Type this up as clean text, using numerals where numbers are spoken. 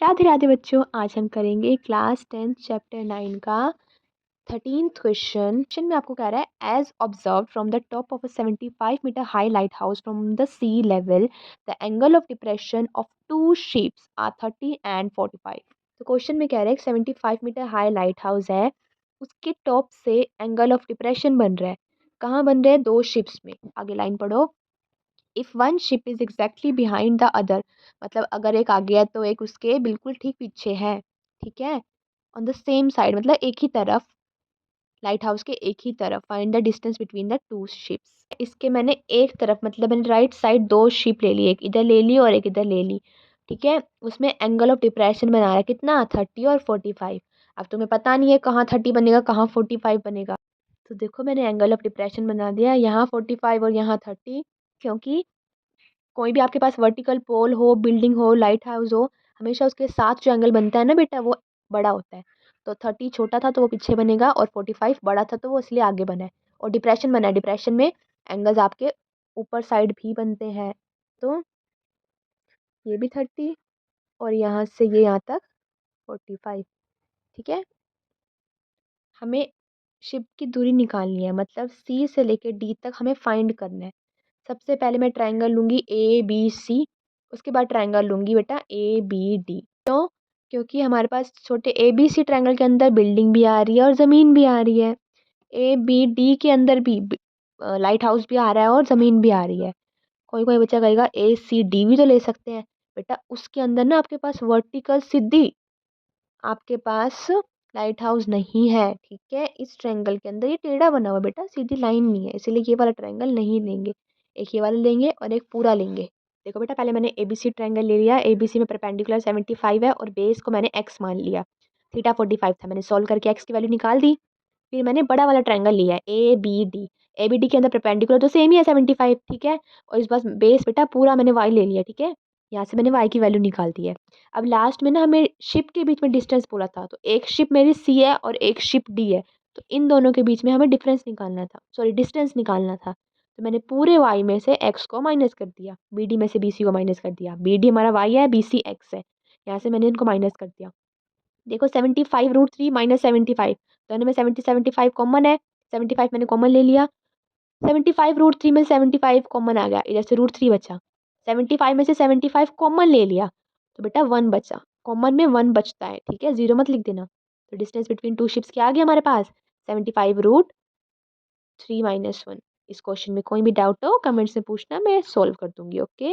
राधे राधे बच्चों, आज हम करेंगे क्लास 10 चैप्टर 9 का 13th क्वेश्चन में आपको कह रहा है as observe from the top of a 75 metre high light house from the sea level the angle of depression of two ships are 30 and 45। तो क्वेश्चन में कह रहा है 75 मीटर हाई लाइट हाउस है, उसके टॉप से एंगल ऑफ डिप्रेशन बन रहा है। कहाँ बन रहा है? दो शिप्स में। आगे लाइन पढ़ो। If one ship is exactly behind the other, मतलब अगर एक आगे है तो एक उसके बिल्कुल ठीक पीछे है। ठीक है, ऑन द सेम साइड मतलब एक ही तरफ, लाइट हाउस के एक ही तरफ। Find the distance between the two ships. इसके मैंने एक तरफ मतलब मैंने राइट साइड दो शिप ले ली, एक इधर ले ली और एक इधर ले ली। ठीक है, उसमें एंगल ऑफ डिप्रेशन बना रहा है कितना? 30 और 45। अब तुम्हें पता नहीं है कहाँ 30 बनेगा कहाँ 45 बनेगा, तो देखो मैंने एंगल ऑफ डिप्रेशन बना दिया, यहाँ 45 और यहाँ 30। क्योंकि कोई भी आपके पास वर्टिकल पोल हो, बिल्डिंग हो, लाइट हाउस हो, हमेशा उसके साथ जो एंगल बनता है ना बेटा, वो बड़ा होता है। तो 30 छोटा था तो वो पीछे बनेगा, और 45 बड़ा था तो वो इसलिए आगे बना है। और डिप्रेशन बना है, डिप्रेशन में एंगल्स आपके ऊपर साइड भी बनते हैं। तो ये भी 30 और यहाँ से ये यहाँ तक 45। ठीक है, हमें शिप की दूरी निकालनी है, मतलब सी से लेके डी तक हमें फाइंड करना है। सबसे पहले मैं ट्रायंगल लूँगी ABC, उसके बाद ट्रायंगल लूँगी बेटा ABD। क्यों? क्योंकि हमारे पास छोटे ABC ट्रायंगल के अंदर बिल्डिंग भी आ रही है और ज़मीन भी आ रही है। ABD के अंदर भी लाइट हाउस भी आ रहा है और ज़मीन भी आ रही है। कोई कोई बच्चा कहेगा ACD भी तो ले सकते हैं। बेटा उसके अंदर ना आपके पास वर्टिकल सीधी आपके पास लाइट हाउस नहीं है। ठीक है, इस ट्रायंगल के अंदर ये टेढ़ा बना हुआ है बेटा, सीधी लाइन नहीं है, इसीलिए ये वाला ट्रायंगल नहीं लेंगे। एक ये वाला लेंगे और एक पूरा लेंगे। देखो बेटा, पहले मैंने ABC ट्रायंगल ले लिया। ABC में परपेंडिकुलर 75 है और बेस को मैंने x मान लिया। थीटा 45 था, मैंने सॉल्व करके x की वैल्यू निकाल दी। फिर मैंने बड़ा वाला ट्रायंगल लिया है ABD। ABD के अंदर परपेंडिकुलर तो सेम ही है 75। ठीक है, और इस बार बेस बेटा पूरा मैंने y ले लिया। ठीक है, यहाँ से मैंने y की वैल्यू निकाल दी है। अब लास्ट में ना हमें शिप के बीच में डिस्टेंस बोला था, तो एक शिप मेरी C है और एक शिप D है, तो इन दोनों के बीच में हमें डिफरेंस निकालना था, सॉरी डिस्टेंस निकालना था। तो मैंने पूरे y में से x को माइनस कर दिया, BD में से BC को माइनस कर दिया। BD हमारा y है, BC x है, यहाँ से मैंने इनको माइनस कर दिया। देखो 75√3 माइनस 75, दोनों में 75 कॉमन है, 75 मैंने कॉमन ले लिया। 75√3 में 75 कॉमन आ गया, इधर से √3 बचा। 75 में से 75 कॉमन ले लिया तो बेटा 1 बचा, कॉमन में 1 बचता है। ठीक है, 0 मत लिख देना। तो डिस्टेंस बिटवीन टू शिप्स क्या आ गया हमारे पास? 75√3 - 1। इस क्वेश्चन में कोई भी डाउट हो कमेंट्स में पूछना, मैं सॉल्व कर दूंगी। ओके।